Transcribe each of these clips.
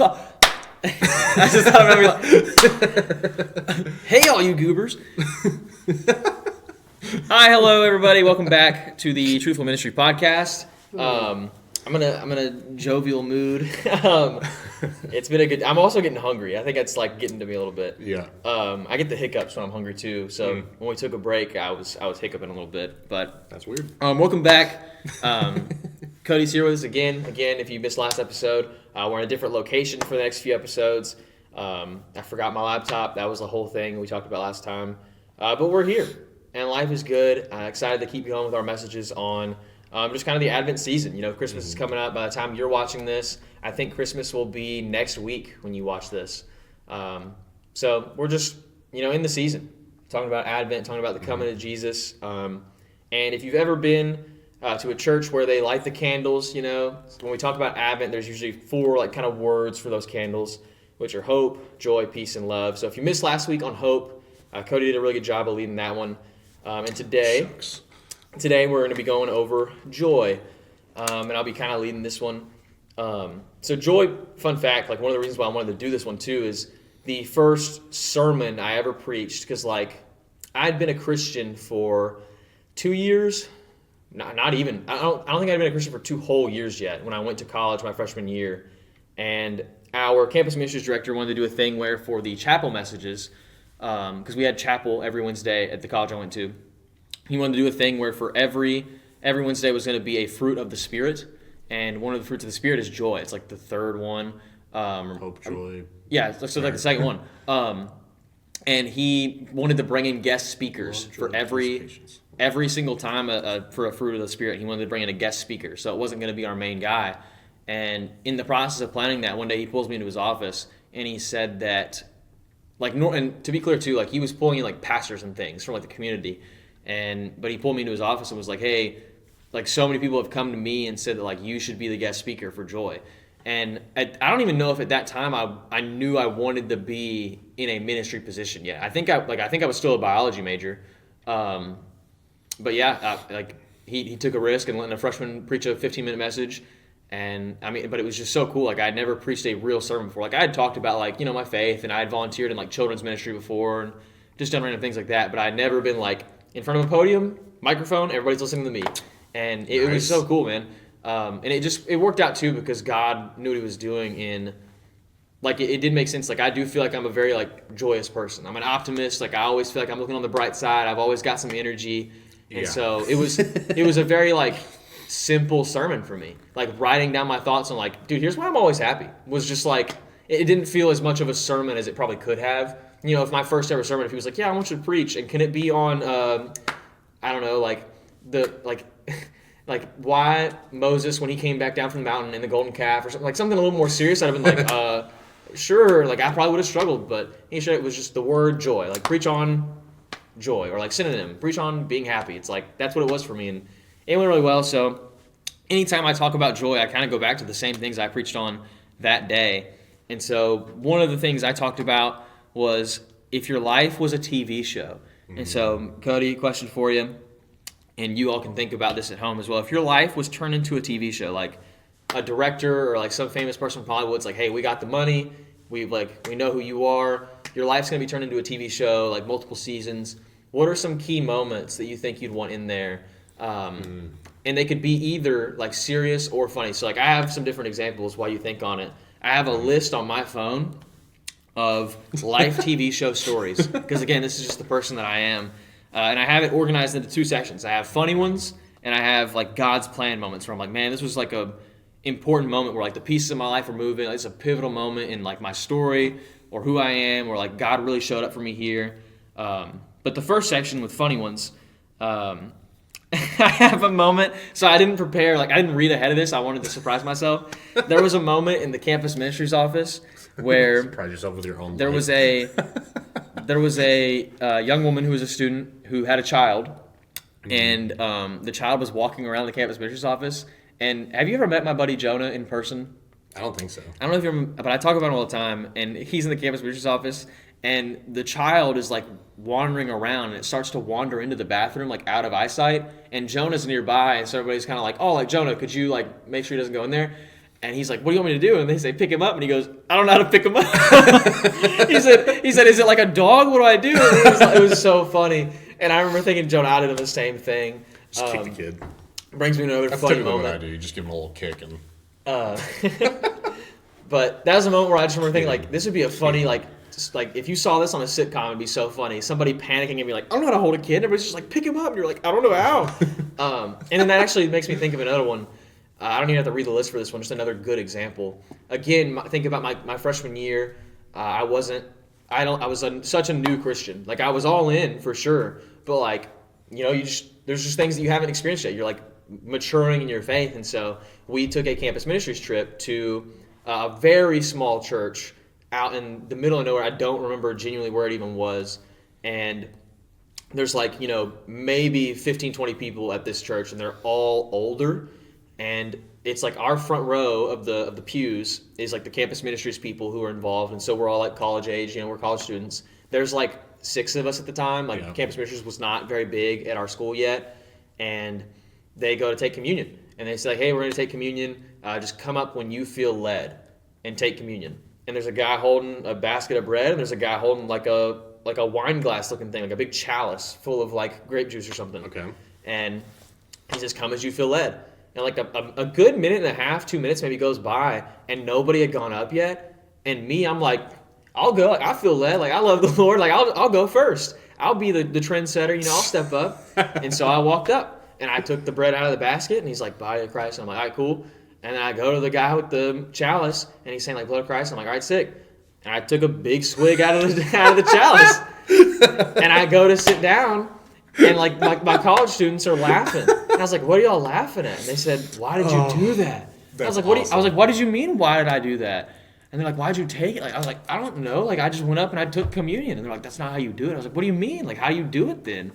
I just thought about like, hey, all you goobers. Hi, hello, everybody. Welcome back to the Truthful Ministry podcast. I'm in a jovial mood. It's been a good. I'm also getting hungry. I think that's like getting to me a little bit. Yeah. I get the hiccups when I'm hungry too. So when we took a break, I was hiccuping a little bit. But That's weird. Welcome back. Cody's here with us again. Again, if you missed last episode, we're in a different location for the next few episodes. I forgot my laptop. That was the whole thing we talked about last time. But we're here, and life is good. Excited to keep going with our messages on just kind of the Advent season. You know, Christmas is coming up. By the time you're watching this, I think Christmas will be next week when you watch this. So we're just, in the season, talking about Advent, talking about the coming of Jesus. And if you've ever been to a church where they light the candles, when we talk about Advent, there's usually four kind of words for those candles, which are hope, joy, peace, and love. So if you missed last week on hope, Cody did a really good job of leading that one. And today we're going to be going over joy, and I'll be kind of leading this one. So joy, fun fact, one of the reasons why I wanted to do this one too is the first sermon I ever preached, because I'd been a Christian for 2 years. Not even. I don't think I'd been a Christian for 2 whole years yet when I went to college my freshman year. And our campus ministries director wanted to do a thing where for the chapel messages, because we had chapel every Wednesday at the college I went to, he wanted to do a thing where for every Wednesday was going to be a fruit of the Spirit. And one of the fruits of the Spirit is joy. It's the third one. Hope, joy. Yeah, so the second one. And he wanted to bring in guest speakers for every single time for a fruit of the Spirit. He wanted to bring in a guest speaker, so it wasn't going to be our main guy. And in the process of planning that, one day he pulls me into his office and he said that, and to be clear too, he was pulling in pastors and things from the community, but he pulled me into his office and was like, hey, so many people have come to me and said that you should be the guest speaker for Joy. And I don't even know if at that time I knew I wanted to be in a ministry position yet. I think I was still a biology major. But yeah, he took a risk and letting a freshman preach a 15-minute message. And but it was just so cool. I'd never preached a real sermon before. I had talked about my faith, and I had volunteered in children's ministry before and just done random things like that. But I'd never been in front of a podium, microphone, everybody's listening to me. And it was so cool, man. And it worked out too because God knew what he was doing in, it did make sense. I do feel I'm a very joyous person. I'm an optimist. I always feel I'm looking on the bright side. I've always got some energy. And so it was a very simple sermon for me. Writing down my thoughts on dude, here's why I'm always happy. Was just it didn't feel as much of a sermon as it probably could have. If my first ever sermon, if he was yeah, I want you to preach, and can it be on I don't know, why Moses, when he came back down from the mountain in the golden calf, or something a little more serious, I'd have been sure, I probably would have struggled, but he said it was just the word joy, preach on joy, or synonym, preach on being happy. It's that's what it was for me, and it went really well. So anytime I talk about joy, I kind of go back to the same things I preached on that day. And so one of the things I talked about was if your life was a TV show. Mm-hmm. And so, Cody, question for you, and you all can think about this at home as well. If your life was turned into a TV show, a director or some famous person from Hollywood's hey, we got the money, we know who you are, your life's going to be turned into a TV show, multiple seasons. What are some key moments that you think you'd want in there? And they could be either serious or funny. So I have some different examples while you think on it. I have a list on my phone of life TV show stories because again, this is just the person that I am. And I have it organized into 2 sections. I have funny ones, and I have God's plan moments where I'm man, this was a important moment where the pieces of my life are moving. It's a pivotal moment in my story or who I am, or God really showed up for me here. But the first section with funny ones, I have a moment. So I didn't prepare. I didn't read ahead of this. I wanted to surprise myself. There was a moment in the campus ministries office where surprise yourself with your own. There was a young woman who was a student who had a child, and the child was walking around the campus ministries office. And have you ever met my buddy Jonah in person? I don't think so. I don't know if you're, but I talk about him all the time. And he's in the campus ministries office, and the child is wandering around, and it starts to wander into the bathroom out of eyesight. And Jonah's nearby, and so everybody's kind of oh, Jonah, could you make sure he doesn't go in there? And he's like, what do you want me to do? And they say, pick him up. And he goes, I don't know how to pick him up. he said, is it like a dog? What do I do? And it was so funny. And I remember thinking Jonah did the same thing. Just kick the kid. Brings me to another That's funny typically moment. what I do. You just give him a little kick and. But that was a moment where I just remember thinking, like, this would be a funny, like, just like if you saw this on a sitcom, it'd be so funny. Somebody panicking and be like, I don't know how to hold a kid. And everybody's just like, pick him up. And you're like, I don't know how. And then that actually makes me think of another one. I don't even have to read the list for this one. Just another good example. Again, think about my freshman year. I was such a new Christian. Like, I was all in for sure. But, like, you know, there's just things that you haven't experienced yet. You're, like, maturing in your faith. And so we took a campus ministries trip to a very small church out in the middle of nowhere. I don't remember genuinely where it even was. And there's, like, you know, maybe 15, 20 people at this church, and they're all older. And it's like our front row of the pews is like the campus ministries people who are involved. And so we're all like college age, you know, we're college students. There's like 6 of us at the time. Like campus ministries was not very big at our school yet. And they go to take communion. And they say, like, hey, we're going to take communion. Just come up when you feel led and take communion. And there's a guy holding a basket of bread, and there's a guy holding like a wine glass looking thing, like a big chalice full of like grape juice or something. Okay. And he says, come as you feel led. And like a good minute and a half, 2 minutes maybe goes by, and nobody had gone up yet. And me, I'm like, I'll go. Like, I feel led. Like, I love the Lord. Like, I'll go first. I'll be the trendsetter. You know, I'll step up. And so I walked up, and I took the bread out of the basket, and he's like, body of Christ. And I'm like, all right, cool. And then I go to the guy with the chalice, and he's saying, like, blood of Christ. I'm like, all right, sick. And I took a big swig out of the chalice. And I go to sit down, and like my college students are laughing. And I was like, what are y'all laughing at? And they said, why did you do that? I was like, I was like, what did you mean, why did I do that? And they're like, why'd you take it? Like, I was like, I don't know. Like, I just went up and I took communion. And they're like, that's not how you do it. I was like, what do you mean? Like, how do you do it then?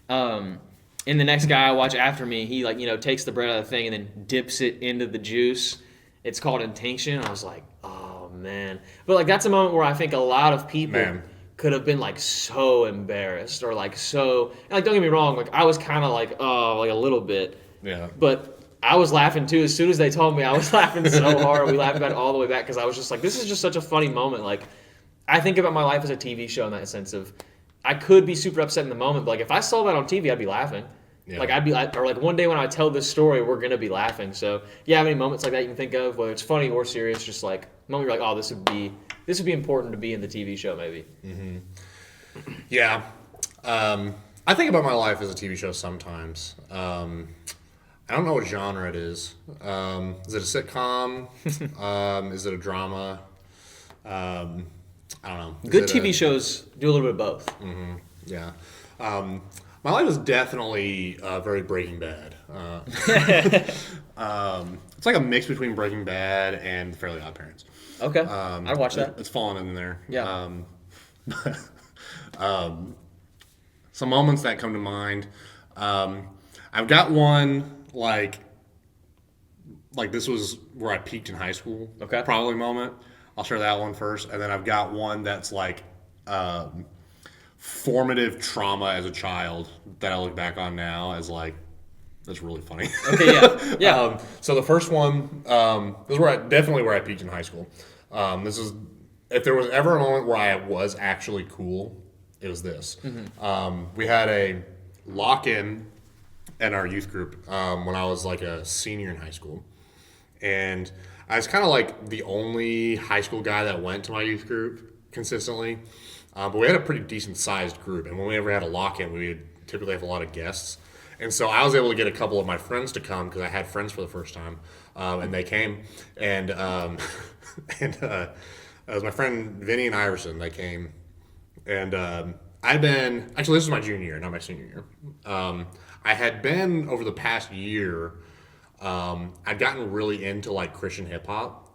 And the next guy I watch after me, he, like, you know, takes the bread out of the thing and then dips it into the juice. It's called intinction. I was like, oh, man. But, like, that's a moment where I think a lot of people could have been, like, so embarrassed or, like, so... And, like, don't get me wrong. Like, I was kind of like, oh, like, a little bit. Yeah. But I was laughing, too. As soon as they told me, I was laughing so hard. We laughed about it all the way back because I was just like, this is just such a funny moment. Like, I think about my life as a TV show in that sense of... I could be super upset in the moment, but like if I saw that on TV, I'd be laughing. Yeah. Like I'd be like, or like one day when I tell this story, we're gonna be laughing. So you have any moments like that you can think of, whether it's funny or serious, just like a moment you're like, oh, this would be important to be in the TV show, maybe. Mm-hmm. Yeah, I think about my life as a TV show sometimes. I don't know what genre it is. Is it a sitcom? Is it a drama? I don't know. Good TV shows do a little bit of both. Mm-hmm. Yeah. My life is definitely very Breaking Bad. It's like a mix between Breaking Bad and Fairly Odd Parents. Okay. I'd watch that. It's fallen in there. Yeah. Some moments that come to mind. I've got one like this was where I peaked in high school. Okay. Probably moment. I'll share that one first, and then I've got one that's like formative trauma as a child that I look back on now as like that's really funny. Okay, yeah, yeah. So the first one, this is definitely where I peaked in high school. This is if there was ever a moment where I was actually cool, it was this. Mm-hmm. We had a lock-in in our youth group when I was like a senior in high school, and I was kind of like the only high school guy that went to my youth group consistently. But we had a pretty decent sized group. And when we ever had a lock-in, we would typically have a lot of guests. And so I was able to get a couple of my friends to come because I had friends for the first time. And they came. And it was my friend Vinny and Iverson. They came. And actually, this was my junior year, not my senior year. I had been, over the past year, I'd gotten really into like Christian hip hop,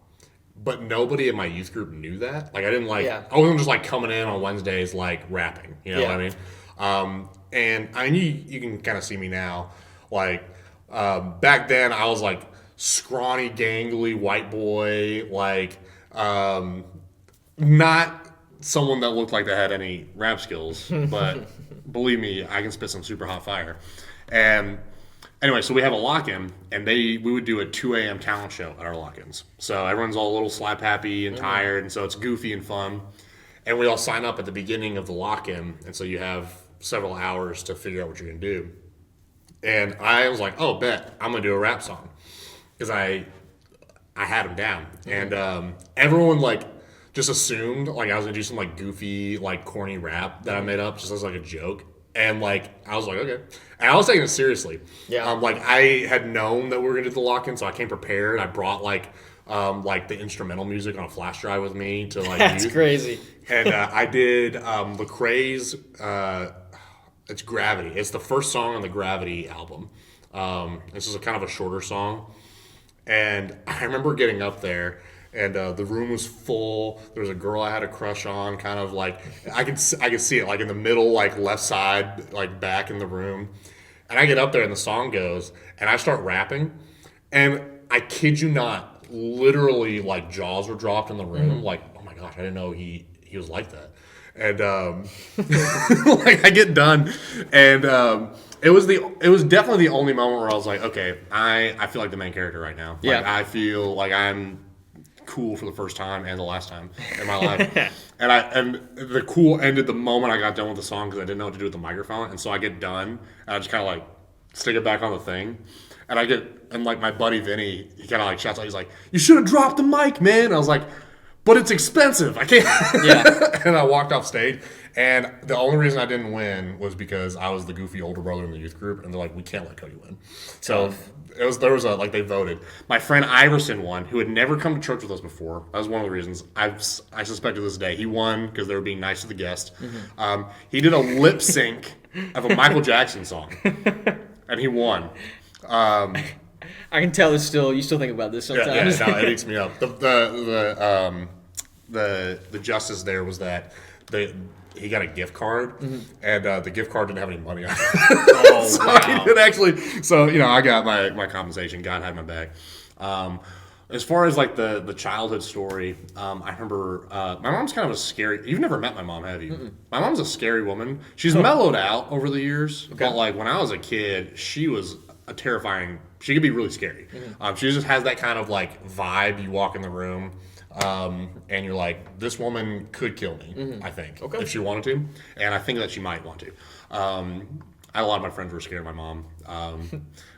but nobody in my youth group knew that. Like I didn't like, I wasn't just like coming in on Wednesdays like rapping, you know what I mean? And I mean, you can kind of see me now. Like back then, I was like scrawny, gangly white boy, like not someone that looked like they had any rap skills, but believe me, I can spit some super hot fire. And Anyway, so we have a lock-in, and we would do a 2 a.m. talent show at our lock-ins. So everyone's all a little slap happy and tired, and so it's goofy and fun. And we all sign up at the beginning of the lock-in, and so you have several hours to figure out what you're going to do. And I was like, oh, bet, I'm going to do a rap song. Because I had them down. And everyone, like, just assumed, like, I was going to do some, like, goofy, like, corny rap that I made up just as, like, a joke. And, like, I was like, okay. And I was taking it seriously. Yeah. Like, I had known that we were going to do the lock-in, so I came prepared. I brought, like the instrumental music on a flash drive with me to, like, That's use. crazy. And I did Lecrae's, it's Gravity. It's the first song on the Gravity album. This is a kind of a shorter song. And I remember getting up there, and the room was full. There was a girl I had a crush on, kind of like I could see it like in the middle, like left side, like back in the room. And I get up there, and the song goes, and I start rapping, and I kid you not, literally like jaws were dropped in the room. Like, oh my gosh, I didn't know he was like that. And like I get done, and it was definitely the only moment where I was like, okay, I feel like the main character right now. Like, I feel like I'm cool for the first time and the last time in my life. and the cool ended the moment I got done with the song because I didn't know what to do with the microphone. And so I get done and I just kind of like stick it back on the thing. And like my buddy Vinny, he kind of like shouts out, he's like, "You should have dropped the mic, man." And I was like, "But it's expensive. I can't." Yeah. And I walked off stage. And the only reason I didn't win was because I was the goofy older brother in the youth group, and they're like, "We can't let Cody win." So they voted. My friend Iverson won, who had never come to church with us before. That was one of the reasons I suspect to this day he won because they were being nice to the guest. Mm-hmm. He did a lip sync of a Michael Jackson song, and he won. I can tell you still think about this sometimes. Yeah, no, it eats me up. The justice there was that he got a gift card, and the gift card didn't have any money on it. Oh, so wow. he did actually. So I got my compensation. God had my back. As far as like the childhood story, I remember my mom's kind of a scary. You've never met my mom, have you? Mm-mm. My mom's a scary woman. She's mellowed out over the years, but like when I was a kid, she was a terrifying. She could be really scary. Mm-hmm. She just has that kind of like vibe. You walk in the room. And you're like, this woman could kill me, I think, if she wanted to. And I think that she might want to. A lot of my friends were scared of my mom.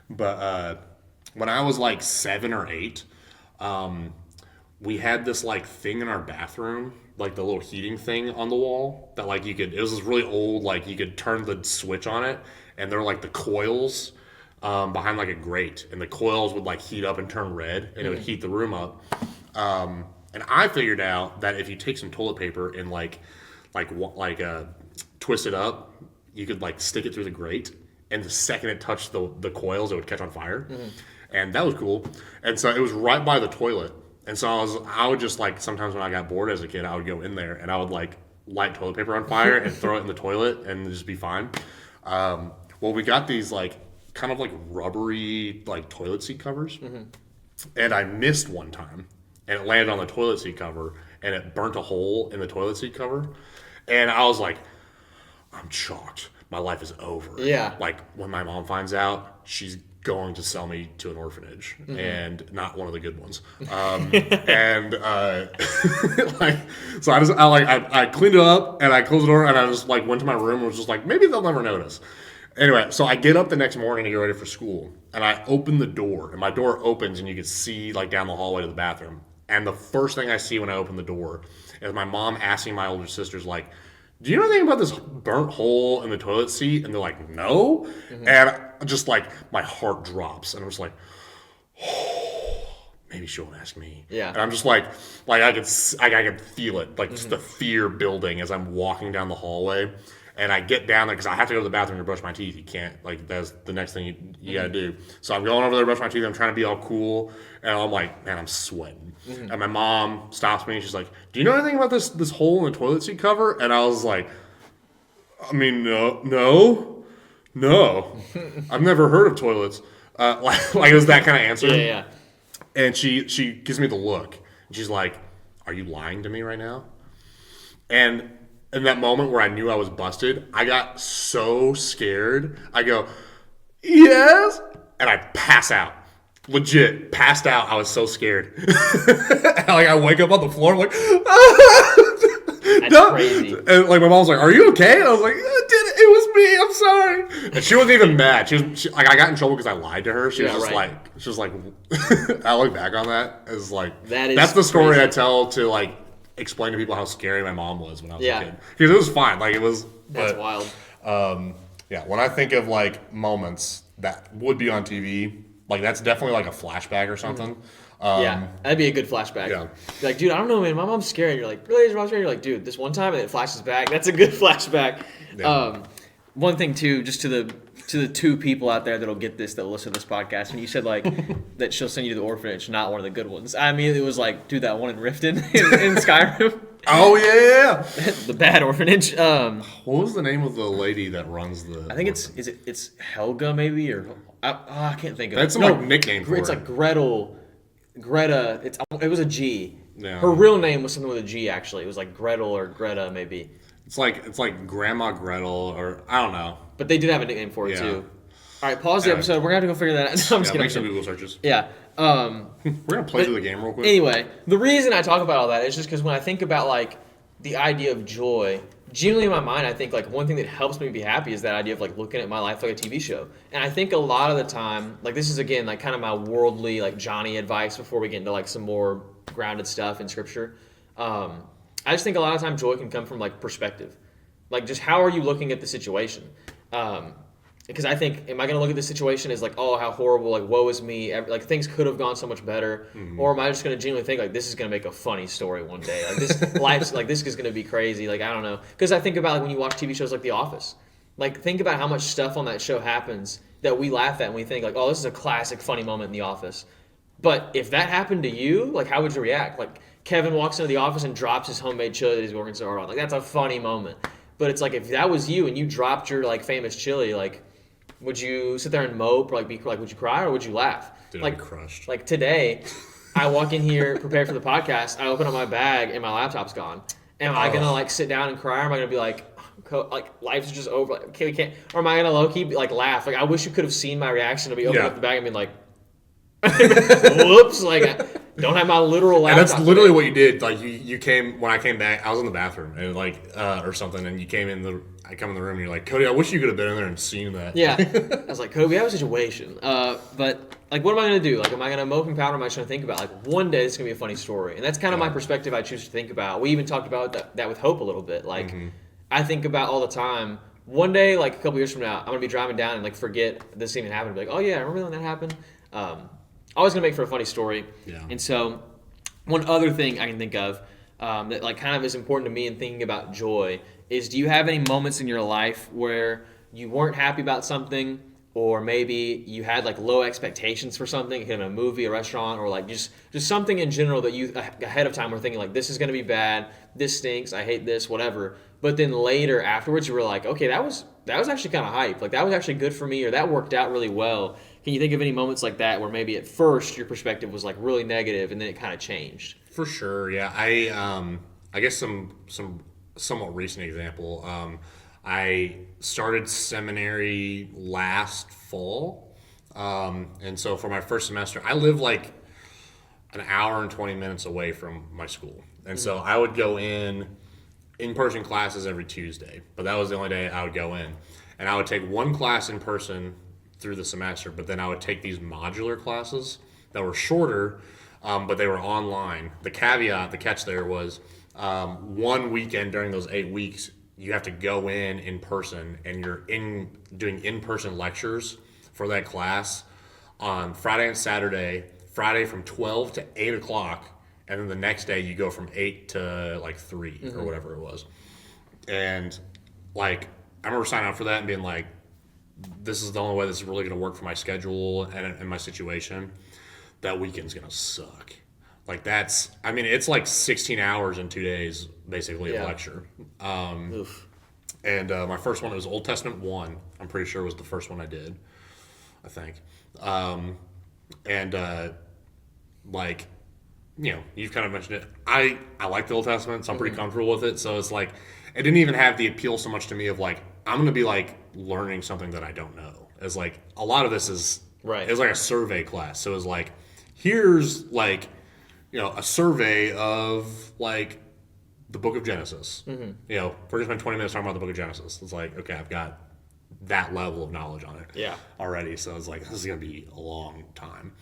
But when I was like 7 or 8, we had this like thing in our bathroom, like the little heating thing on the wall that like it was this really old, like you could turn the switch on it. And there were like the coils behind like a grate. And the coils would like heat up and turn red. And it would heat the room up. And I figured out that if you take some toilet paper and twist it up, you could like stick it through the grate, and the second it touched the coils, it would catch on fire, and that was cool. And so it was right by the toilet, and so I would just like sometimes when I got bored as a kid, I would go in there and I would like light toilet paper on fire and throw it in the toilet and just be fine. Well, we got these like kind of like rubbery like toilet seat covers, and I missed one time. And it landed on the toilet seat cover, and it burnt a hole in the toilet seat cover. And I was like, I'm shocked. My life is over. Yeah. Like, when my mom finds out, she's going to sell me to an orphanage, and not one of the good ones. So I cleaned it up, and I closed the door, and I just, like, went to my room and was just like, maybe they'll never notice. Anyway, so I get up the next morning to get ready for school, and I open the door, and my door opens, and you can see, like, down the hallway to the bathroom. And the first thing I see when I open the door is my mom asking my older sisters, like, do you know anything about this burnt hole in the toilet seat? And they're like, no. And just, like, my heart drops. And I'm just like, oh, maybe she won't ask me. Yeah. And I'm just like I could feel it, like, just the fear building as I'm walking down the hallway. And I get down there because I have to go to the bathroom to brush my teeth. You can't, like, that's the next thing you got to do. So I'm going over there to brush my teeth. I'm trying to be all cool. And I'm like, man, I'm sweating. And my mom stops me and she's like, do you know anything about this hole in the toilet seat cover? And I was like, I mean, no. I've never heard of toilets. Like it was that kind of answer. Yeah. And she gives me the look. And she's like, are you lying to me right now? And in that moment where I knew I was busted, I got so scared. I go, yes. and I pass out. Legit passed out. I was so scared. Like I wake up on the floor, I'm like, That's crazy. And like my mom was like, "Are you okay?" And I was like, "It was me. I'm sorry." And she wasn't even mad. She like, I got in trouble because I lied to her. She was just like, I look back on that as like, that's the story crazy. I tell to like explain to people how scary my mom was when I was a kid. Yeah. Because it was fine. Like it was. That's But, wild. yeah, when I think of like moments that would be on TV, like that's definitely like a flashback or something. Yeah, that'd be a good flashback. Yeah. You're like, dude, I don't know, man. My mom's scared. You're like, really? Is your mom scared? You're like, dude, this one time, and it flashes back. That's a good flashback. Yeah. One thing too, just to the two people out there that'll get this, that'll listen to this podcast, when you said like that she'll send you to the orphanage, not one of the good ones. I mean, it was like, dude, that one in Riften in Skyrim. Oh yeah. The bad orphanage. What was the name of the lady that runs the? I think it's Helga maybe, or I can't think of it. That's some like nickname for It's her. like Greta. It was a G. Yeah. Her real name was something with a G. Actually, it was like Gretel or Greta maybe. It's like Grandma Gretel or I don't know. But they did have a nickname for it Yeah. too. All right, pause the episode. We're gonna have to go figure that out. No, I'm just Yeah, kidding. make some Google searches. Yeah. We're gonna play through the game real quick. Anyway, the reason I talk about all that is just because when I think about like the idea of joy, genuinely in my mind, I think like one thing that helps me be happy is that idea of like looking at my life like a TV show. And I think a lot of the time, like this is again like kind of my worldly like Johnny advice before we get into like some more grounded stuff in scripture. I just think a lot of time joy can come from like perspective, like just how are you looking at the situation. Because I think, am I going to look at this situation as like, oh, how horrible, like, woe is me, like, things could have gone so much better, or am I just going to genuinely think, like, this is going to make a funny story one day, like, this life's, like, this is going to be crazy, like, I don't know, because I think about, like, when you watch TV shows like The Office, like, think about how much stuff on that show happens that we laugh at and we think, like, oh, this is a classic funny moment in The Office, but if that happened to you, like, how would you react? Like, Kevin walks into the office and drops his homemade chili that he's working so hard on, like, that's a funny moment, but it's like, if that was you and you dropped your, like, famous chili, like, would you sit there and mope, or like be like, would you cry or would you laugh? Dude, like I'm crushed. Like today, I walk in here prepared for the podcast. I open up my bag and my laptop's gone. Am I gonna like sit down and cry? Or am I gonna be like life's just over? Like, okay, we can't. Or am I gonna low key like laugh? Like I wish you could have seen my reaction to be opening up the bag and being like, whoops! Like I don't have my literal laptop. And that's literally what you did. Like you came when I came back. I was in the bathroom and like or something, and you came in the. I come in the room and you're like, Cody, I wish you could have been in there and seen that. Yeah. I was like, Cody, we have a situation. But like, what am I going to do? Like, am I going to mope and pout, or am I just going to think about like one day it's going to be a funny story? And that's kind of my perspective I choose to think about. We even talked about that with Hope a little bit. Like, I think about all the time. One day, like a couple years from now, I'm going to be driving down and like forget this even happened. Be like, oh yeah, I remember when that happened. Always going to make for a funny story. Yeah. And so, one other thing I can think of that like kind of is important to me in thinking about joy is, do you have any moments in your life where you weren't happy about something, or maybe you had like low expectations for something, in a movie, a restaurant, or like just something in general that you ahead of time were thinking like, this is going to be bad, this stinks, I hate this, whatever. But then later afterwards you were like, okay, that was actually kind of hype. Like that was actually good for me, or that worked out really well. Can you think of any moments like that where maybe at first your perspective was like really negative and then it kind of changed? For sure, yeah. I guess some somewhat recent example. I started seminary last fall, and so for my first semester, I live like an hour and 20 minutes away from my school, and so I would go in-person classes every Tuesday, but that was the only day I would go in, and I would take one class in person through the semester, but then I would take these modular classes that were shorter, but they were online. The catch there was one weekend during those 8 weeks, you have to go in person, and you're doing in-person lectures for that class on Friday and Saturday. Friday from 12 to 8 o'clock, and then the next day you go from 8 to like 3 or whatever it was. And like I remember signing up for that and being like, this is the only way this is really going to work for my schedule and my situation. That weekend's going to suck. Like it's like 16 hours in 2 days, basically, of lecture. And my first one was Old Testament 1. I'm pretty sure was the first one I did, I think. Like, you know, you've kind of mentioned it. I like the Old Testament, so I'm pretty comfortable with it. So it's like, it didn't even have the appeal so much to me of like, I'm going to be like learning something that I don't know. As like, a lot of this is Right. It was like a survey class. So it was like, here's like, a survey of like the book of Genesis. Mm-hmm. We're going to spend 20 minutes talking about the book of Genesis. It's like, okay, I've got that level of knowledge on it already. So it's like, this is going to be a long time.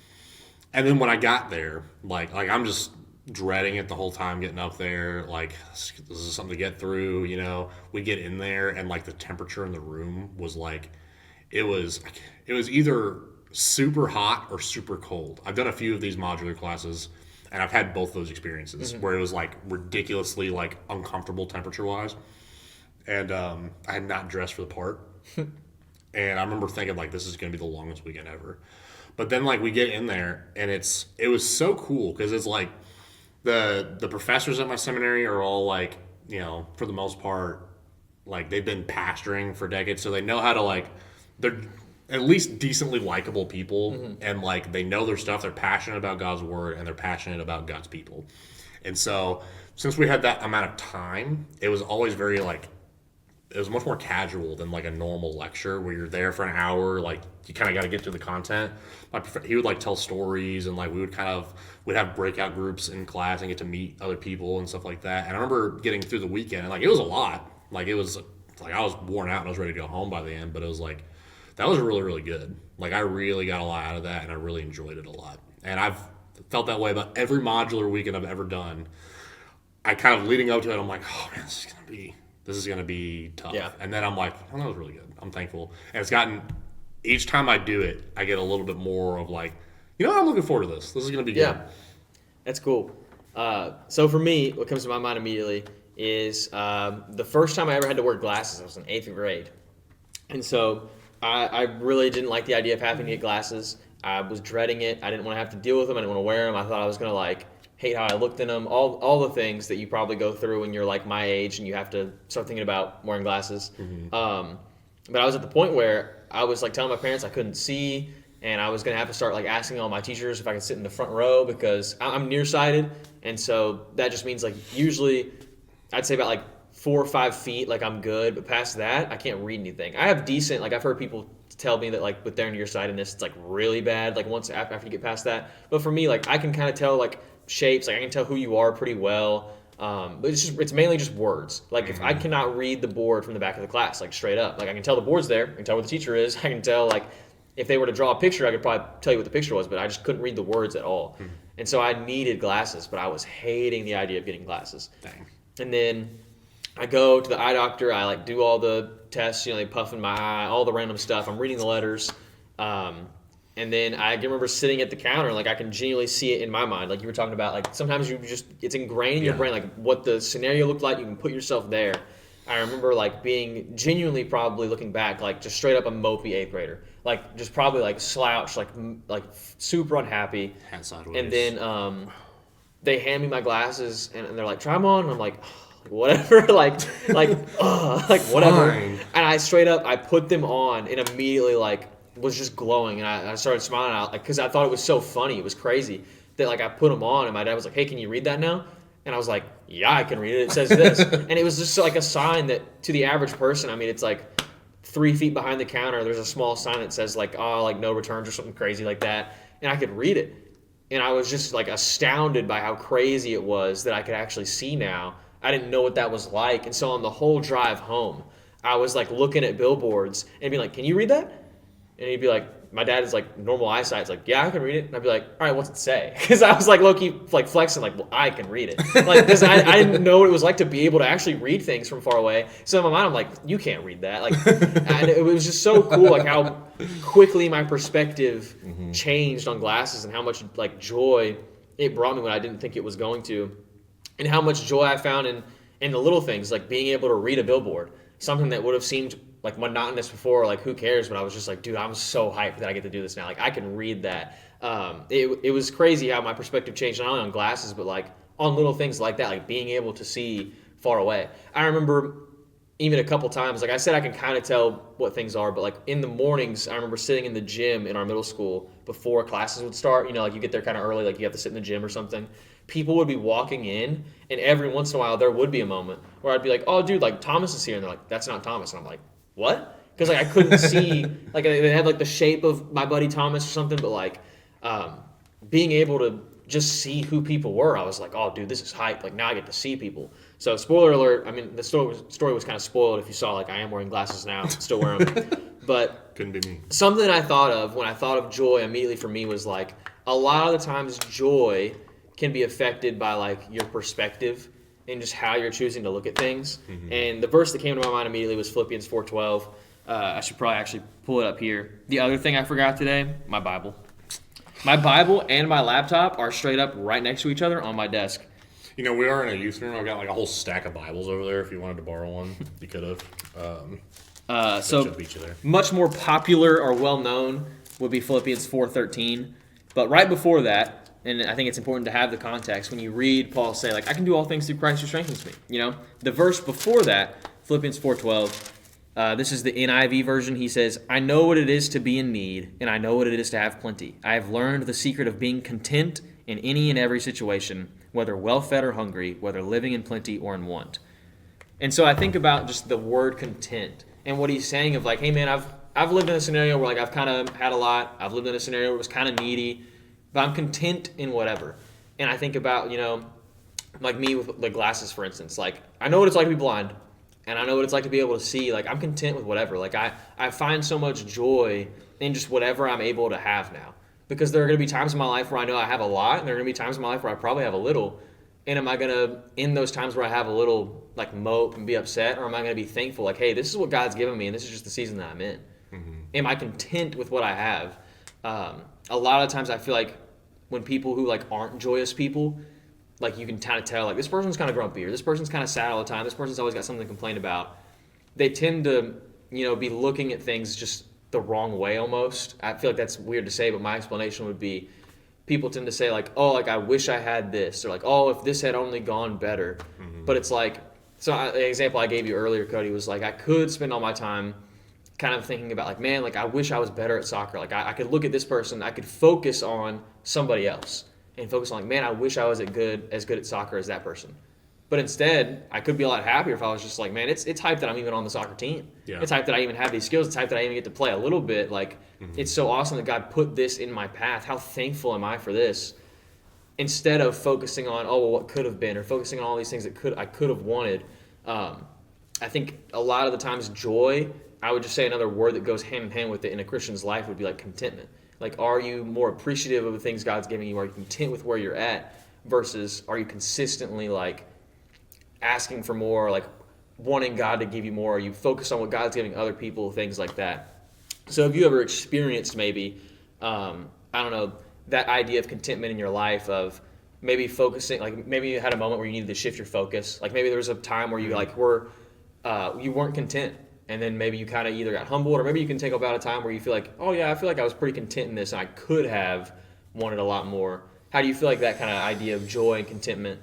And then when I got there, like I'm just dreading it the whole time getting up there. Like, this is something to get through, We get in there and like the temperature in the room was like, it was either super hot or super cold. I've done a few of these modular classes and I've had both those experiences where it was like ridiculously like uncomfortable temperature wise. And I had not dressed for the part. And I remember thinking like, this is going to be the longest weekend ever. But then like we get in there and it was so cool because it's like the professors at my seminary are all like, for the most part, like they've been pastoring for decades. So they know how to like, they're at least decently likable people, and like they know their stuff. They're passionate about God's word and they're passionate about God's people. And so since we had that amount of time, it was always very like, it was much more casual than like a normal lecture where you're there for an hour. Like you kind of got to get through the content. He would like tell stories and like we'd have breakout groups in class and get to meet other people and stuff like that. And I remember getting through the weekend and like it was a lot. Like it was like I was worn out and I was ready to go home by the end, but it was like, that was really, really good. Like I really got a lot out of that and I really enjoyed it a lot. And I've felt that way about every modular weekend I've ever done. I kind of leading up to it, I'm like, oh man, this is gonna be tough. Yeah. And then I'm like, oh, that was really good. I'm thankful. And it's gotten, each time I do it, I get a little bit more of like, I'm looking forward to this. This is gonna be good. Yeah, that's cool. So for me, what comes to my mind immediately is the first time I ever had to wear glasses, I was in 8th grade. And so I really didn't like the idea of having to get glasses. I was dreading it. I didn't want to have to deal with them. I didn't want to wear them. I thought I was going to like hate how I looked in them. All the things that you probably go through when you're like my age and you have to start thinking about wearing glasses. Mm-hmm. But I was at the point where I was like telling my parents I couldn't see, and I was going to have to start like asking all my teachers if I could sit in the front row because I'm nearsighted. And so that just means like usually I'd say about like 4 or 5 feet, like I'm good, but past that, I can't read anything. I have decent, like I've heard people tell me that like with their nearsightedness, it's like really bad, like once after you get past that. But for me, like I can kind of tell like shapes, like I can tell who you are pretty well. But it's mainly just words. Like if I cannot read the board from the back of the class, like straight up, like I can tell the board's there, I can tell where the teacher is, I can tell like if they were to draw a picture, I could probably tell you what the picture was, but I just couldn't read the words at all. And so I needed glasses, but I was hating the idea of getting glasses. Dang. And then I go to the eye doctor. I like do all the tests. They puff in my eye, all the random stuff. I'm reading the letters, and then I can remember sitting at the counter. Like I can genuinely see it in my mind. Like you were talking about. Like sometimes it's ingrained in your brain. Like what the scenario looked like. You can put yourself there. I remember like being genuinely probably looking back like just straight up a mopey 8th grader. Like just probably like slouched, like super unhappy. Hat sideways. And then they hand me my glasses and they're like, try them on. And I'm like, whatever, like whatever. Fine. And I straight up, I put them on and immediately like was just glowing. And I started smiling out like, cause I thought it was so funny. It was crazy that like I put them on and my dad was like, hey, can you read that now? And I was like, yeah, I can read it. It says this. And it was just like a sign that to the average person, I mean, it's like 3 feet behind the counter. There's a small sign that says like, oh, like no returns or something crazy like that. And I could read it. And I was just like astounded by how crazy it was that I could actually see now. I didn't know what that was like. And so on the whole drive home, I was like looking at billboards and being like, can you read that? And he'd be like, my dad is like normal eyesight. It's like, yeah, I can read it. And I'd be like, all right, what's it say? Because I was like low-key like flexing like, well, I can read it. Like, because I didn't know what it was like to be able to actually read things from far away. So in my mind, I'm like, you can't read that. Like, and it was just so cool like how quickly my perspective changed on glasses and how much like joy it brought me when I didn't think it was going to. And how much joy I found in the little things, like being able to read a billboard, something that would have seemed like monotonous before, like who cares? But I was just like, dude, I'm so hyped that I get to do this now. Like I can read that. It was crazy how my perspective changed, not only on glasses, but like on little things like that, like being able to see far away. I remember even a couple times, like I said, I can kind of tell what things are, but like in the mornings, I remember sitting in the gym in our middle school before classes would start. Like you get there kind of early, like you have to sit in the gym or something. People would be walking in, and every once in a while there would be a moment where I'd be like, oh, dude, like Thomas is here. And they're like, that's not Thomas. And I'm like, what? because like I couldn't see, like they had like the shape of my buddy Thomas or something, but like being able to just see who people were, I was like, oh dude, this is hype. Like now I get to see people. So spoiler alert, I mean the story was kind of spoiled if you saw, like I am wearing glasses now, still wear them. But couldn't be me. something I thought of when I thought of joy immediately for me was like a lot of the times joy can be affected by like your perspective and just how you're choosing to look at things. Mm-hmm. And the verse that came to my mind immediately was Philippians 4:12. I should probably actually pull it up here. The other thing I forgot today, my Bible. My Bible and my laptop are straight up right next to each other on my desk. You know, we are in a youth room. I've got like a whole stack of Bibles over there. If you wanted to borrow one, you could have. So much more popular or well-known would be Philippians 4:13. But right before that, and I think it's important to have the context, when you read Paul say, like, I can do all things through Christ who strengthens me. You know, the verse before that, Philippians 4:12, this is the NIV version. He says, I know what it is to be in need, and I know what it is to have plenty. I have learned the secret of being content in any and every situation, whether well-fed or hungry, whether living in plenty or in want. And so I think about just the word content and what he's saying of like, hey man, I've lived in a scenario where like I've kind of had a lot. I've lived in a scenario where it was kind of needy, but I'm content in whatever. And I think about, you know, like me with the glasses, for instance. Like I know what it's like to be blind, and I know what it's like to be able to see. Like I'm content with whatever. Like I find so much joy in just whatever I'm able to have now. Because there are going to be times in my life where I know I have a lot, and there are going to be times in my life where I probably have a little. And am I going to, in those times where I have a little, like mope and be upset, or am I going to be thankful? Like, hey, this is what God's given me, and this is just the season that I'm in. Mm-hmm. Am I content with what I have? A lot of times I feel like when people who like aren't joyous people, like you can kind of tell, like this person's kind of grumpy, or this person's kind of sad all the time, this person's always got something to complain about. They tend to, you know, be looking at things just the wrong way almost. I feel like that's weird to say, but my explanation would be people tend to say like, oh, like I wish I had this, or like, oh, if this had only gone better. Mm-hmm. But it's like, so the example I gave you earlier, Cody, was like I could spend all my time kind of thinking about like, man, like I wish I was better at soccer. Like I could look at this person, I could focus on somebody else and focus on like, man, I wish I was as good at soccer as that person. But instead, I could be a lot happier if I was just like, man, it's hype that I'm even on the soccer team. Yeah. It's hype that I even have these skills. It's hype that I even get to play a little bit. Like, It's so awesome that God put this in my path. How thankful am I for this? Instead of focusing on, oh, well, what could have been, or focusing on all these things that I could have wanted. I think a lot of the times joy, I would just say another word that goes hand in hand with it in a Christian's life would be like contentment. Like, are you more appreciative of the things God's giving you? Are you content with where you're at? Versus are you consistently like asking for more, like wanting God to give you more? Are you focused on what God's giving other people, things like that? So have you ever experienced maybe, I don't know, that idea of contentment in your life of maybe focusing, like maybe you had a moment where you needed to shift your focus. Like maybe there was a time where you like you weren't content, and then maybe you kind of either got humbled, or maybe you can take about a time where you feel like, oh yeah, I feel like I was pretty content in this and I could have wanted a lot more. How do you feel like that kind of idea of joy and contentment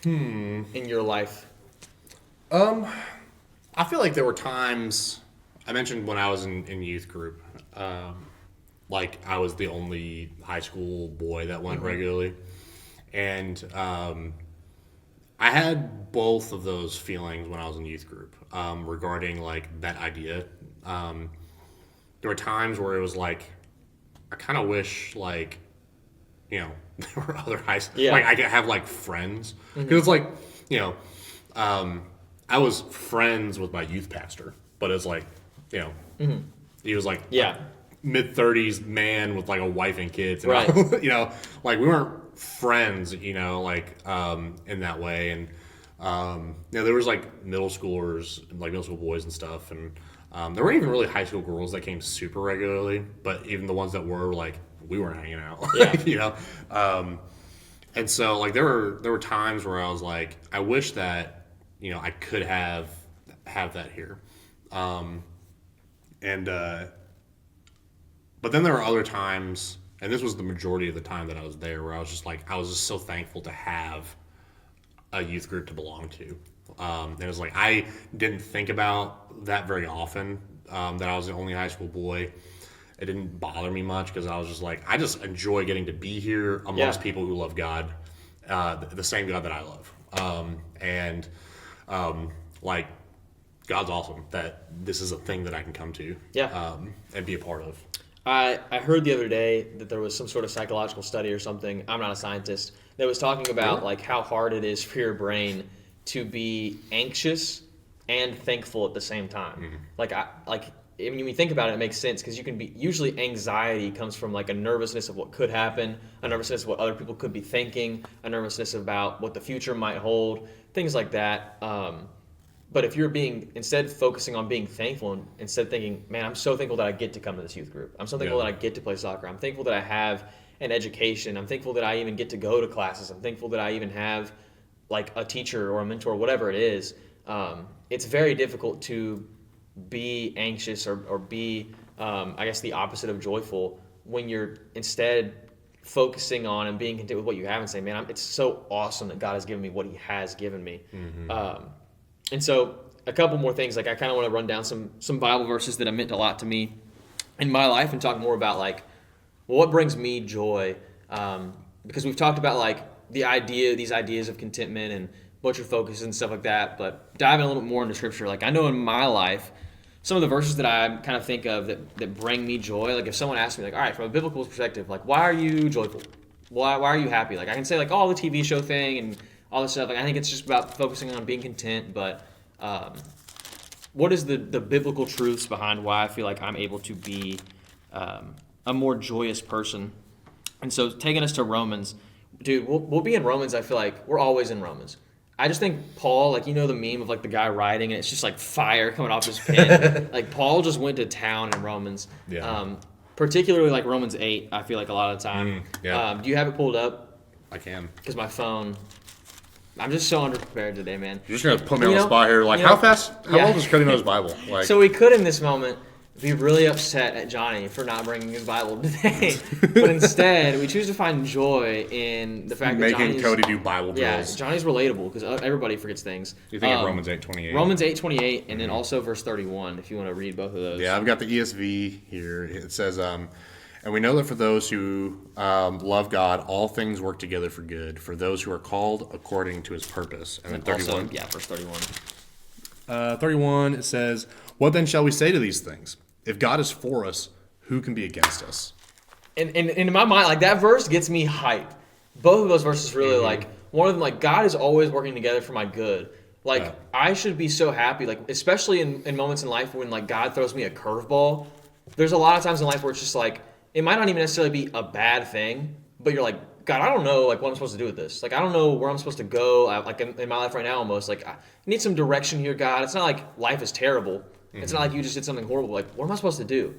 in your life? I feel like there were times, I mentioned when I was in youth group, like I was the only high school boy that went regularly. And I had both of those feelings when I was in youth group regarding like that idea. There were times where it was like, I kind of wish like, you know, there were other high school, like I could have like friends. Because it's like, you know, I was friends with my youth pastor, but it's like, you know, he was like mid-30s man with like a wife and kids. And right. You know, like we weren't friends, you know, like in that way. And, you know, there was like middle schoolers, like middle school boys and stuff. And there weren't even really high school girls that came super regularly, but even the ones that were like, we weren't hanging out, you know? And so like there were times where I was like, I wish that, you know, I could have that here. But then there were other times, and this was the majority of the time that I was there, where I was just like, I was just so thankful to have a youth group to belong to. And it was like, I didn't think about that very often, that I was the only high school boy. It didn't bother me much because I was just like, I just enjoy getting to be here amongst people who love God, the same God that I love. Like, God's awesome that this is a thing that I can come to and be a part of. I heard the other day that there was some sort of psychological study or something. I'm not a scientist that was talking about like how hard it is for your brain to be anxious and thankful at the same time. When you think about it, it makes sense because you can be usually anxiety comes from like a nervousness of what could happen, a nervousness of what other people could be thinking, a nervousness about what the future might hold, things like that. But if you're instead focusing on being thankful and instead thinking, man, I'm so thankful that I get to come to this youth group. I'm so thankful that I get to play soccer. I'm thankful that I have an education. I'm thankful that I even get to go to classes. I'm thankful that I even have like a teacher or a mentor, whatever it is. It's very difficult to be anxious or be, I guess, the opposite of joyful when you're instead focusing on and being content with what you have and saying, man, it's so awesome that God has given me what he has given me. And so a couple more things, like I kind of want to run down some Bible verses that have meant a lot to me in my life and talk more about like, well, what brings me joy? Because we've talked about like these ideas of contentment and what your focus is and stuff like that, but diving a little bit more into scripture, like I know in my life, some of the verses that I kind of think of that bring me joy, like if someone asks me like, all right, from a biblical perspective, like why are you joyful? Why are you happy? Like I can say like, oh, the TV show thing and all this stuff. Like I think it's just about focusing on being content, but what is the biblical truths behind why I feel like I'm able to be a more joyous person? And so taking us to Romans, dude, we'll be in Romans. I feel like we're always in Romans. I just think Paul, like, you know the meme of like the guy writing and it's just like fire coming off his pen. Like Paul just went to town in Romans. Yeah. Particularly like Romans 8, I feel like a lot of the time. Do you have it pulled up? I can. Because my phone, I'm just so underprepared today, man. You're just going to put me on the spot here. Like, how well does Cody know his Bible? Like, so we could, in this moment, be really upset at Johnny for not bringing his Bible today. But instead, we choose to find joy in the fact that making Cody do Bible drills. Yeah, Johnny's relatable because everybody forgets things. You think of Romans 8:28. Romans 8:28, and then also verse 31, if you want to read both of those. Yeah, I've got the ESV here. It says, and we know that for those who love God, all things work together for good, for those who are called according to his purpose. And then 31. Also, verse 31. 31, it says, what then shall we say to these things? If God is for us, who can be against us? And in my mind, like that verse gets me hyped. Both of those verses really like, one of them, like God is always working together for my good. Like I should be so happy, like especially in moments in life when like God throws me a curveball. There's a lot of times in life where it's just like, it might not even necessarily be a bad thing, but you're like, God, I don't know like what I'm supposed to do with this. Like I don't know where I'm supposed to go. Like in my life right now, almost like I need some direction here, God. It's not like life is terrible. It's not like you just did something horrible. Like, what am I supposed to do?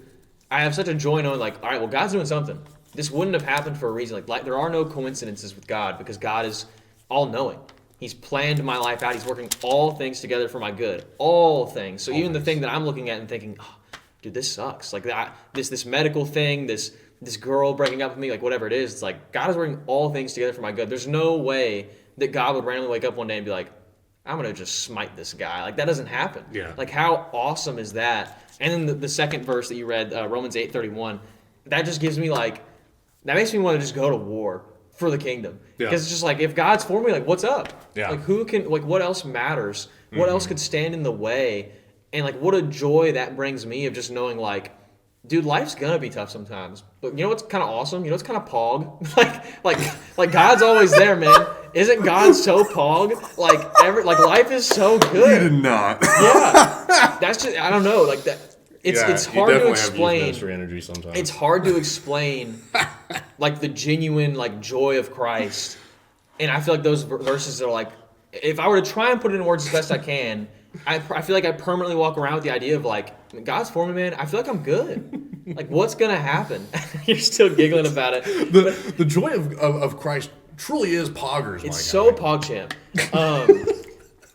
I have such a joy knowing, like, all right, well, God's doing something. This wouldn't have happened for a reason. Like there are no coincidences with God because God is all-knowing. He's planned my life out. He's working all things together for my good. All things. So even the thing that I'm looking at and thinking, oh, dude, this sucks. Like this medical thing, this girl breaking up with me, like whatever it is, it's like God is working all things together for my good. There's no way that God would randomly wake up one day and be like, I'm going to just smite this guy. Like, that doesn't happen. Yeah. Like, how awesome is that? And then the second verse that you read, Romans 8:31, that just gives me, like, that makes me want to just go to war for the kingdom. Yeah. Because it's just like, if God's for me, like, what's up? Yeah. Like, what else matters? What else could stand in the way? And, like, what a joy that brings me of just knowing, like, dude, life's gonna be tough sometimes. But you know what's kind of awesome? You know what's kind of pog? like God's always there, man. Isn't God so pog? Like life is so good. You did not. Yeah, that's just I don't know. Like that, it's hard to explain. Have energy sometimes. It's hard to explain, like the genuine like joy of Christ. And I feel like those verses are like, if I were to try and put it in words as best I can, I feel like I permanently walk around with the idea of like, God's for me, man. I feel like I'm good. Like, what's gonna happen? You're still giggling about it. The joy of Christ truly is poggers. It's so PogChamp.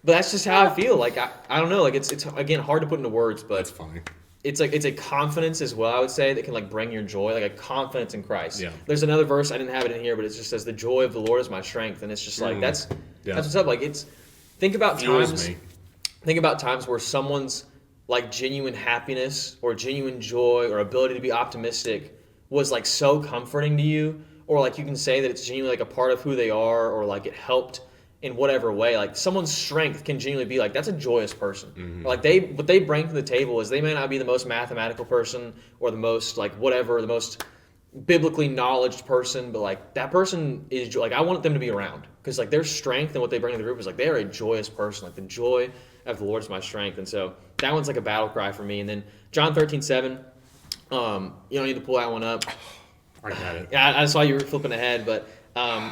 But that's just how I feel. Like I don't know. Like it's again hard to put into words, but that's funny. It's like it's a confidence as well. I would say that can like bring your joy, like a confidence in Christ. Yeah. There's another verse I didn't have it in here, but it just says the joy of the Lord is my strength, and it's just like that's what's up. Like think about times where someone's like genuine happiness or genuine joy or ability to be optimistic was like so comforting to you, or like you can say that it's genuinely like a part of who they are, or like it helped in whatever way. Like someone's strength can genuinely be like, that's a joyous person. Mm-hmm. Like what they bring to the table is they may not be the most mathematical person or the most like whatever, the most biblically knowledged person, but like that person is like, I want them to be around because like their strength and what they bring to the group is like they are a joyous person. Like the joy of the Lord is my strength. And so that one's like a battle cry for me. And then John 13:7, you don't need to pull that one up. I got it. Yeah, I saw you were flipping ahead, but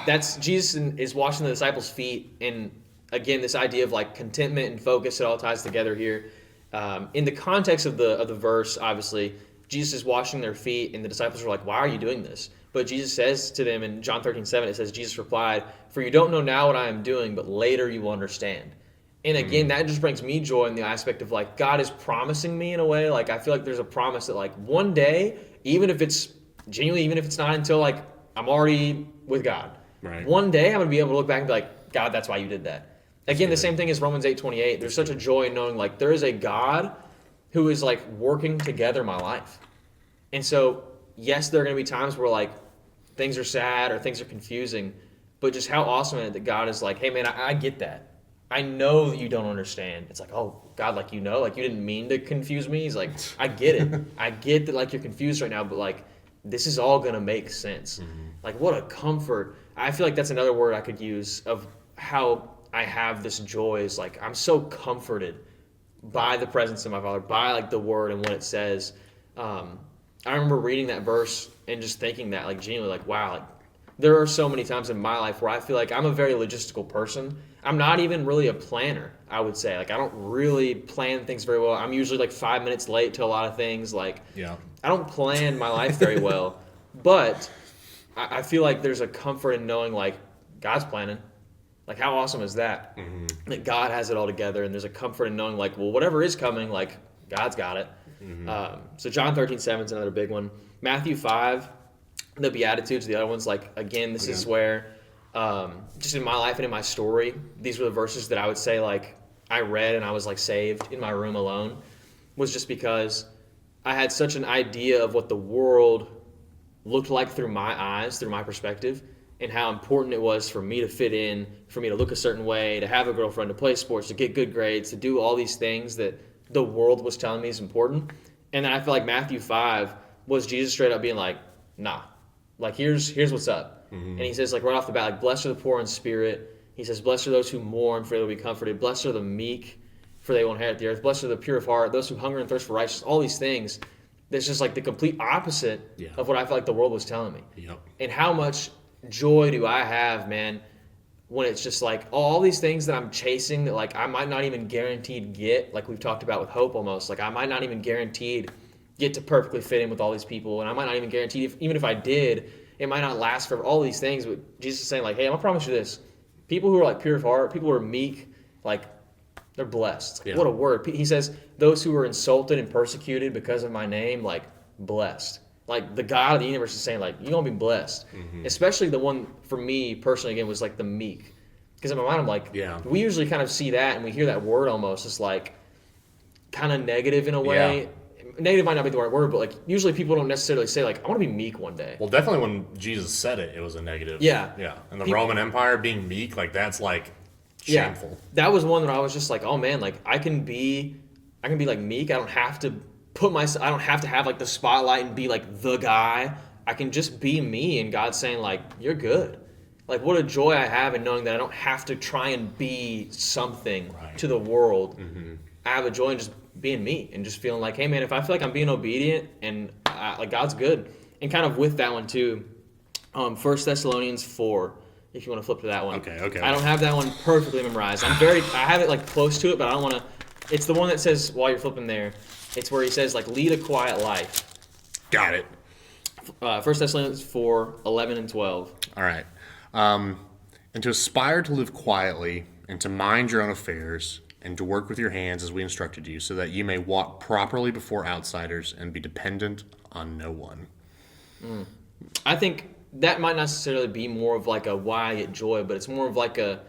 that's Jesus is washing the disciples' feet, and again, this idea of like contentment and focus, it all ties together here. In the context of the verse, obviously, Jesus is washing their feet, and the disciples are like, "Why are you doing this?" But Jesus says to them in John 13:7, it says, Jesus replied, "For you don't know now what I am doing, but later you will understand." And again, that just brings me joy in the aspect of like God is promising me in a way. Like I feel like there's a promise that like one day, even if it's not until like I'm already with God, right, one day I'm gonna be able to look back and be like, God, that's why you did that. Again, the same thing as Romans 8:28. There's such a joy in knowing like there is a God who is like working together my life. And so, yes, there are gonna be times where like things are sad or things are confusing, but just how awesome is it that God is like, hey man, I get that. I know that you don't understand. It's like, oh God, like you didn't mean to confuse me. He's like, I get it. I get that like you're confused right now, but like this is all gonna make sense. Mm-hmm. Like what a comfort. I feel like that's another word I could use of how I have this joy is like I'm so comforted by the presence of my Father, by like the Word and what it says. I remember reading that verse and just thinking that like genuinely like wow, like there are so many times in my life where I feel like I'm a very logistical person. I'm not even really a planner, I would say. Like I don't really plan things very well. I'm usually like 5 minutes late to a lot of things. Like I don't plan my life very well. But I feel like there's a comfort in knowing like God's planning. Like how awesome is that? Mm-hmm. That God has it all together, and there's a comfort in knowing like, well, whatever is coming, like God's got it. Mm-hmm. So John 13:7 is another big one. Matthew 5, the Beatitudes, the other ones, like again, this is where just in my life and in my story, these were the verses that I would say like I read and I was like saved in my room alone, was just because I had such an idea of what the world looked like through my eyes, through my perspective, and how important it was for me to fit in, for me to look a certain way, to have a girlfriend, to play sports, to get good grades, to do all these things that the world was telling me is important. And then I feel like Matthew 5 was Jesus straight up being like, nah, like here's what's up. Mm-hmm. And he says like right off the bat, like blessed are the poor in spirit. He says, blessed are those who mourn, for they will be comforted. Blessed are the meek, for they will inherit the earth. Blessed are the pure of heart, those who hunger and thirst for righteousness. All these things. That's just like the complete opposite of what I feel like the world was telling me. Yep. And how much joy do I have, man, when it's just like all these things that I'm chasing that like I might not even guaranteed get, like we've talked about with hope almost. Like I might not even guaranteed get to perfectly fit in with all these people, and I might not even guarantee, even if I did, it might not last for all these things. But Jesus is saying like, hey, I'm gonna promise you this: people who are like pure of heart, people who are meek, like they're blessed. Yeah. What a word! He says those who are insulted and persecuted because of my name, like blessed. Like the God of the universe is saying like you're gonna be blessed. Mm-hmm. Especially the one for me personally again was like the meek, because in my mind I'm like, we usually kind of see that and we hear that word almost as like kind of negative in a way. Yeah. Negative might not be the right word, but like usually people don't necessarily say like I want to be meek one day. Well, definitely when Jesus said it, it was a negative. Yeah. And the Roman Empire being meek, like that's like shameful. That was one that I was just like, oh man, like I can be like meek. I don't have to I don't have to have like the spotlight and be like the guy. I can just be me, and God's saying like you're good. Like what a joy I have in knowing that I don't have to try and be something to the world. Mm-hmm. I have a joy in just being me and just feeling like, hey man, if I feel like I'm being obedient and like God's good. And kind of with that one too, 1 Thessalonians 4, if you want to flip to that one. Okay. I don't have that one perfectly memorized. I have it like close to it, but I don't want to. It's the one that says, while you're flipping there, it's where he says like lead a quiet life. Got it. 1 Thessalonians 4, 11 and 12. All right. And to aspire to live quietly and to mind your own affairs and to work with your hands as we instructed you, so that you may walk properly before outsiders and be dependent on no one. I think that might not necessarily be more of like a why I get joy, but it's more of like a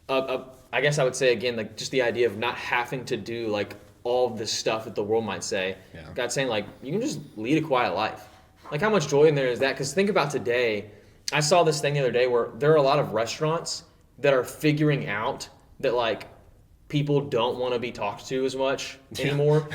I guess I would say again, like just the idea of not having to do like all of this stuff that the world might say. Yeah. God's saying like, you can just lead a quiet life. Like how much joy in there is that? Because think about today, I saw this thing the other day where there are a lot of restaurants that are figuring out that like people don't want to be talked to as much anymore.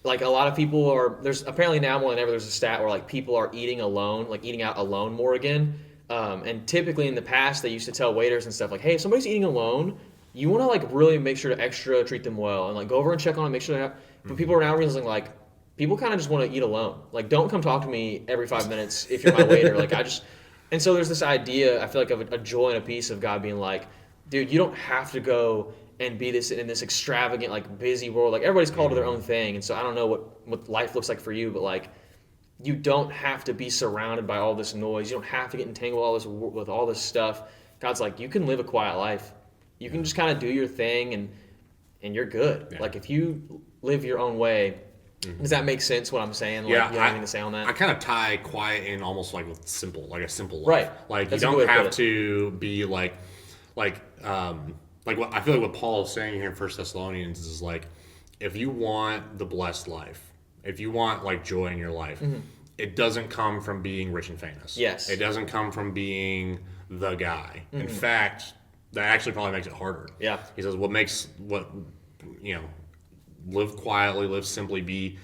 Like a lot of people are, there's apparently now more than ever, there's a stat where like people are eating alone, like eating out alone more again. And typically in the past, they used to tell waiters and stuff like, hey, if somebody's eating alone, you want to like really make sure to extra treat them well and like go over and check on them, make sure they have, but people are now realizing like, people kind of just want to eat alone. Like, don't come talk to me every 5 minutes if you're my waiter. Like, and so there's this idea, I feel like, of a joy and a peace of God being like, dude, you don't have to go and be this in this extravagant, like, busy world. Like, everybody's called to their own thing. And so I don't know what life looks like for you, but like, you don't have to be surrounded by all this noise. You don't have to get entangled with all this stuff. God's like, you can live a quiet life. You can just kind of do your thing and you're good. Yeah. Like, if you live your own way. Does that make sense what I'm saying? Like, yeah, you have anything to say on that? I kind of tie quiet in almost like with simple, like a simple life. Right. Like, you don't have to be like what I feel like what Paul is saying here in 1 Thessalonians is like, if you want the blessed life, if you want like joy in your life, it doesn't come from being rich and famous. Yes. It doesn't come from being the guy. In fact, that actually probably makes it harder. Yeah. He says live quietly, live simply, be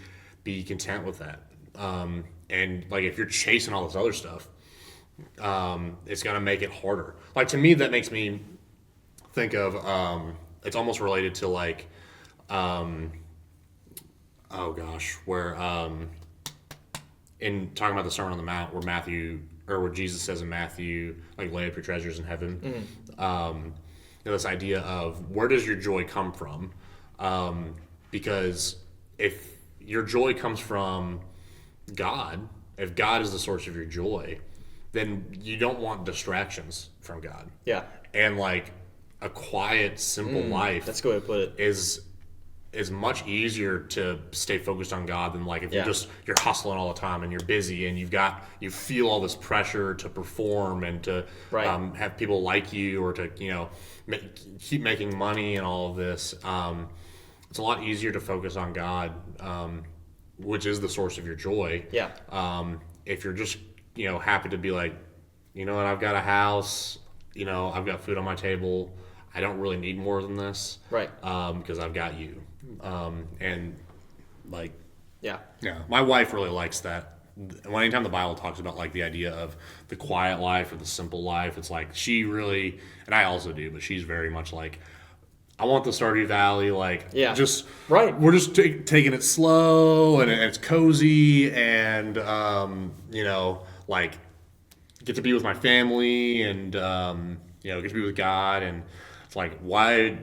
content with that. And like if you're chasing all this other stuff, it's gonna make it harder. Like to me, that makes me think of it's almost related to like where in talking about the Sermon on the Mount where Jesus says in Matthew, like lay up your treasures in heaven. This idea of where does your joy come from? Because if your joy comes from God, if God is the source of your joy, then you don't want distractions from God. Yeah. And like a quiet, simple life. That's a good way to put it. Is much easier to stay focused on God than like if you're hustling all the time and you're busy and you feel all this pressure to perform and to have people like you or to keep making money and all of this. It's a lot easier to focus on God, which is the source of your joy. Yeah. If you're just, happy to be like, you know what, I've got a house, I've got food on my table. I don't really need more than this. Right. Because I've got you. And like, yeah. My wife really likes that. Anytime the Bible talks about like the idea of the quiet life or the simple life, it's like she really, and I also do, but she's very much like, I want the Stardew Valley, just right. We're just taking it slow and it's cozy and get to be with my family and get to be with God and it's like why?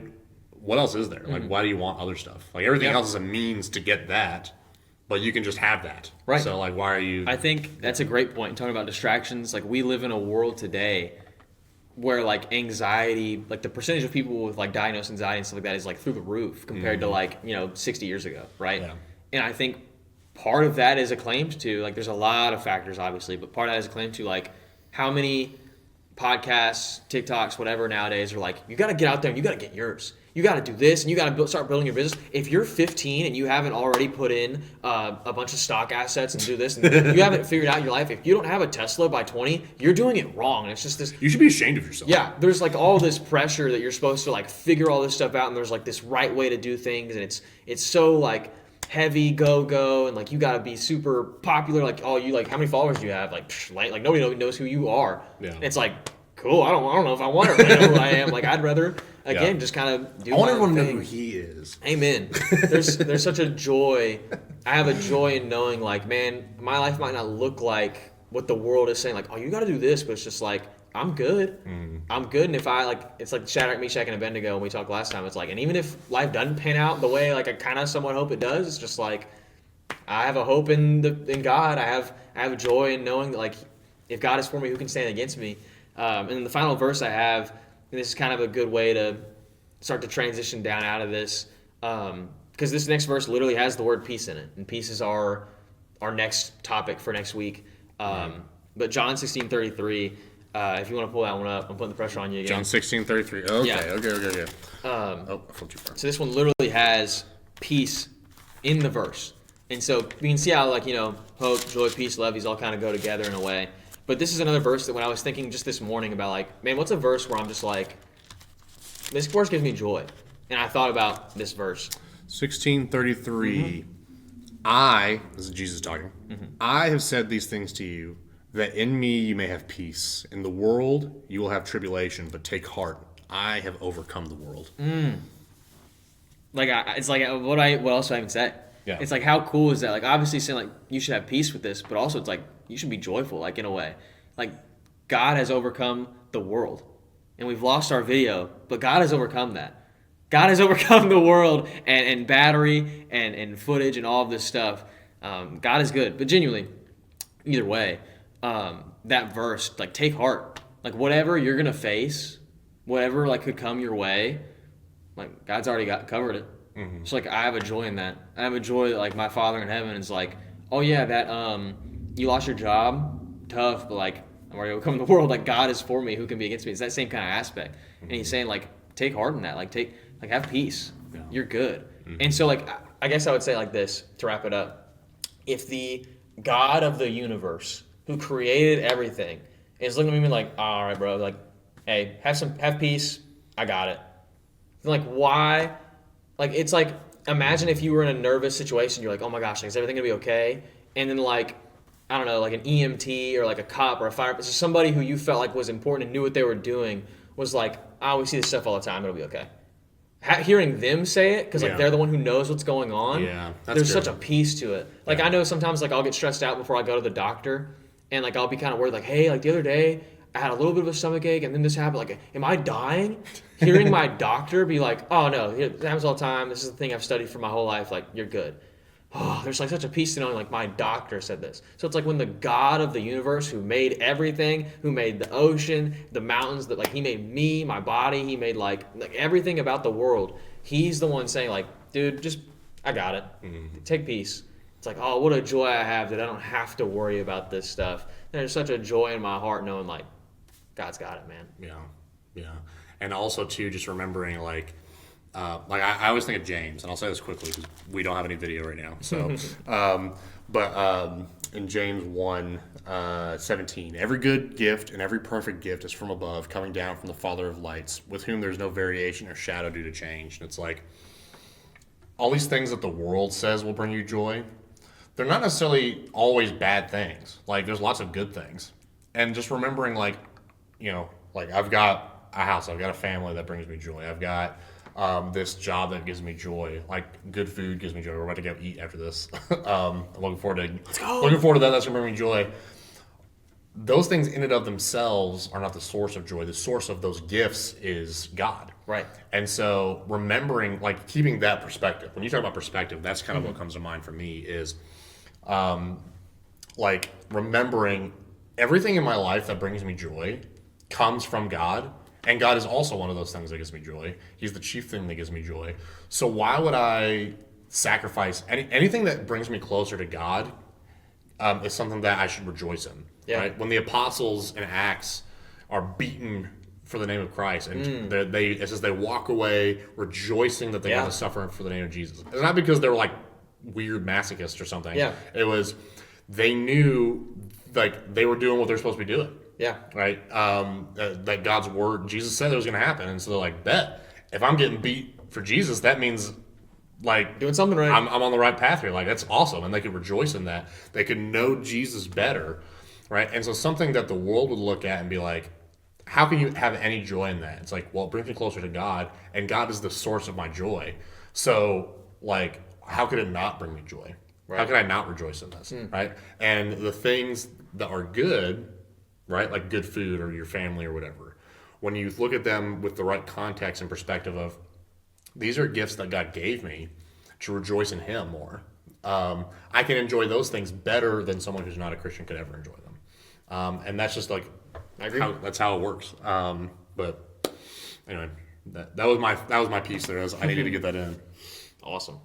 What else is there? Like why do you want other stuff? Like everything else is a means to get that, but you can just have that. Right. So like why are you? I think that's a great point. Talking about distractions, like we live in a world today where like anxiety, like the percentage of people with like diagnosed anxiety and stuff like that is like through the roof compared to like 60 years ago, right? Yeah. And I think part of that is acclaimed to like there's a lot of factors obviously, but part of that is acclaimed to like how many podcasts, TikToks, whatever nowadays are like you got to get out there and you got to get yours. You got to do this and you got to start building your business. If you're 15 and you haven't already put in a bunch of stock assets and do this and you haven't figured out your life, if you don't have a Tesla by 20, you're doing it wrong. And it's just this. You should be ashamed of yourself. Yeah. There's like all this pressure that you're supposed to like figure all this stuff out. And there's like this right way to do things. And it's so like heavy go and like you got to be super popular. Like, oh, you like how many followers do you have? Like nobody knows who you are. Yeah. And it's like, cool. I don't know if I want to know who I am. Like I'd rather. Again, just kind of do. I want everyone to know who he is. Amen. There's such a joy. I have a joy in knowing, like, man, my life might not look like what the world is saying. Like, oh, you got to do this, but it's just like I'm good. I'm good. And if I like, it's like Shadrach, Meshach, and Abednego when we talked last time. It's like, and even if life doesn't pan out the way like I kind of somewhat hope it does, it's just like I have a hope in God. I have joy in knowing that like if God is for me, who can stand against me? And then the final verse I have. And this is kind of a good way to start to transition down out of this because this next verse literally has the word peace in it. And peace is our next topic for next week. But John 16:33, if you want to pull that one up, I'm putting the pressure on you again. John 16:33. Okay, yeah. Okay. I flipped too far. So this one literally has peace in the verse. And so we can see how, like, hope, joy, peace, love, these all kind of go together in a way. But this is another verse that when I was thinking just this morning about like, man, what's a verse where I'm just like, this verse gives me joy. And I thought about this verse. 16:33. This is Jesus talking. I have said these things to you, that in me you may have peace. In the world you will have tribulation, but take heart. I have overcome the world. Like, it's like, what else do I even say? Yeah. It's like, how cool is that? Like, obviously saying like, you should have peace with this, but also it's like, you should be joyful, like in a way. Like, God has overcome the world. And we've lost our video, but God has overcome that. God has overcome the world and battery and footage and all of this stuff. God is good. But genuinely, either way, that verse, like, take heart. Like, whatever you're going to face, whatever like could come your way, like, God's already covered it. So like, I have a joy in that. I have a joy that like my Father in heaven is like, oh yeah, that you lost your job, tough, but like, I'm already overcoming the world. Like, God is for me, who can be against me? It's that same kind of aspect. And he's saying like, take heart in that. Like, have peace. Yeah. You're good. And so like, I guess I would say like this to wrap it up. If the God of the universe who created everything is looking at me like, all right, bro, like, hey, have peace. I got it. Then like, why? Like, it's like, imagine if you were in a nervous situation. You're like, oh my gosh, like, is everything gonna be okay? And then like, I don't know, like an EMT or like a cop or a fire, so somebody who you felt like was important and knew what they were doing was like, oh, we see this stuff all the time. It'll be okay. Hearing them say it, because like they're the one who knows what's going on. Yeah, there's such a peace to it. Like, I know sometimes like I'll get stressed out before I go to the doctor, and like I'll be kind of worried, like, hey, like the other day I had a little bit of a stomach ache, and then this happened. Like, am I dying? Hearing my doctor be like, oh no, it happens all the time. This is the thing I've studied for my whole life. Like, you're good. Oh, there's like such a peace to knowing like my doctor said this. So it's like when the God of the universe who made everything, who made the ocean, the mountains, that like he made me, my body, he made like everything about the world. He's the one saying like, dude, just, I got it. Take peace. It's like, oh, what a joy I have that I don't have to worry about this stuff. There's such a joy in my heart knowing like, God's got it, man. Yeah. And also too, just remembering like I always think of James, and I'll say this quickly because we don't have any video right now. So, but in James 1:17, every good gift and every perfect gift is from above, coming down from the Father of lights, with whom there's no variation or shadow due to change. And it's like all these things that the world says will bring you joy, they're not necessarily always bad things. Like, there's lots of good things. And just remembering, like, you know, like I've got a house, I've got a family that brings me joy. I've got this job that gives me joy. Like, good food gives me joy. We're about to go eat after this. I'm looking forward to that. That's gonna bring me joy. Those things in and of themselves are not the source of joy. The source of those gifts is God. Right. And so remembering, like, keeping that perspective. When you talk about perspective, that's kind of what comes to mind for me is, like, remembering everything in my life that brings me joy comes from God. And God is also one of those things that gives me joy. He's the chief thing that gives me joy. So why would I sacrifice anything that brings me closer to God? Is something that I should rejoice in. Yeah. Right? When the apostles in Acts are beaten for the name of Christ, and it says they walk away rejoicing that they got to suffer for the name of Jesus. It's not because they were like weird masochists or something. Yeah. It was, they knew like they were doing what they're supposed to be doing. Yeah. Right? That God's word, Jesus said it was going to happen. And so they're like, bet. If I'm getting beat for Jesus, that means, like, doing something right. I'm on the right path here. Like, that's awesome. And they could rejoice in that. They could know Jesus better. Right? And so something that the world would look at and be like, how can you have any joy in that? It's like, well, it brings me closer to God. And God is the source of my joy. So, like, how could it not bring me joy? Right. How could I not rejoice in this? Right? And the things that are good, right, like good food or your family or whatever, when you look at them with the right context and perspective of, these are gifts that God gave me to rejoice in Him more, I can enjoy those things better than someone who's not a Christian could ever enjoy them. And that's just like, I agree. That's how it works. But anyway, that was my piece there. I needed to get that in. Awesome.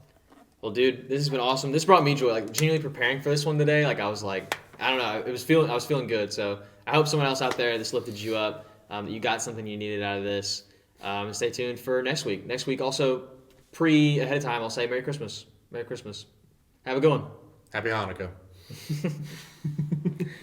Well, dude, this has been awesome. This brought me joy. Like, genuinely preparing for this one today, like, I was like, I don't know, I was feeling good. So I hope someone else out there, this lifted you up, that you got something you needed out of this. And stay tuned for next week. Next week, also, ahead of time, I'll say Merry Christmas. Merry Christmas. Have a good one. Happy Hanukkah.